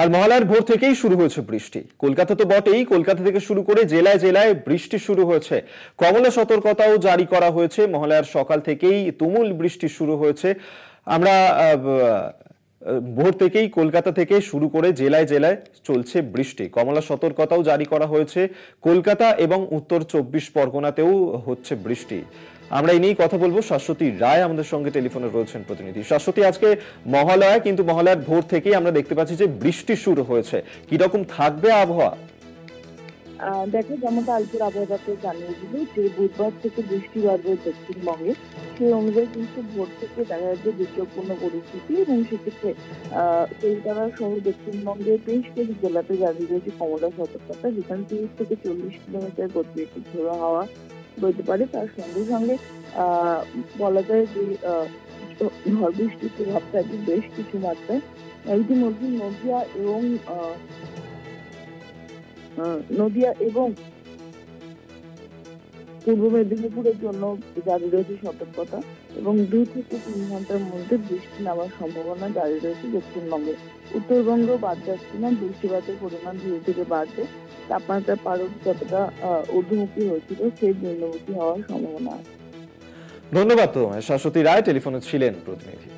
আর মহালয়ার ভোর থেকেই শুরু হয়েছে বৃষ্টি। কলকাতা তো বটেই, কলকাতা থেকে শুরু করে জেলায় জেলায় বৃষ্টি শুরু হয়েছে। কমলা সতর্কতাও জারি করা হয়েছে। মহালয়ার সকাল থেকেই তুমুল বৃষ্টি শুরু হয়েছে। আমরা ভোর থেকেই কলকাতা থেকে শুরু করে জেলায় জেলায় চলছে বৃষ্টি। কমলা সতর্কতাও জারি করা হয়েছে। কলকাতা এবং উত্তর 24 পরগনাতেও হচ্ছে বৃষ্টি। আমরা এই নিয়েই কথা বলবো। শাশ্বতী রায় আমাদের সঙ্গে টেলিফোনে রয়েছেন প্রতিনিধি। শাশ্বতী, আজকে মহালয়া, কিন্তু মহালয়ার ভোর থেকেই আমরা দেখতে পাচ্ছি যে বৃষ্টি শুরু হয়েছে। কিরকম থাকবে আবহাওয়া? দেখো, যেমনটা আজকের আবহাওয়াতে জানিয়ে দিল যে বুধবার থেকে বৃষ্টি বাড়বে দক্ষিণবঙ্গে। সেই অনুযায়ী কিন্তু ভোর থেকে দেখা যাচ্ছে দুর্যোগপূর্ণ পরিস্থিতি, এবং সেক্ষেত্রে কলকাতা সহ দক্ষিণবঙ্গের বেশ কিছু জেলাতে জারি রয়েছে কমলা সতর্কতা, যেখানে 30 থেকে 40 কিলোমিটার গতিবেগে ঝোড়ো হাওয়া বইতে পারে। তার সঙ্গে সঙ্গে বলা যায় যে ঝড় বৃষ্টির প্রভাব থাকবে বেশ কিছু মাত্রায়। ইতিমধ্যে নদিয়া এবং পূর্ব মেদিনীপুরের জন্য জারি রয়েছে সতর্কতা, এবং 2 থেকে 3 ঘন্টার মধ্যে বৃষ্টি নামার সম্ভাবনা জারি রয়েছে দক্ষিণবঙ্গে। উত্তরবঙ্গ বাদ যাচ্ছে না, বৃষ্টিপাতের পরিমাণ ধীরে ধীরে বাড়বে। তাপমাত্রা পারদ যতটা ঊর্ধ্বমুখী হয়েছিল সেই নিম্নমুখী হওয়ার সম্ভাবনা আছে। ধন্যবাদ তোমায়। শাশ্বতী রায় টেলিফোনে ছিলেন প্রতিনিধি।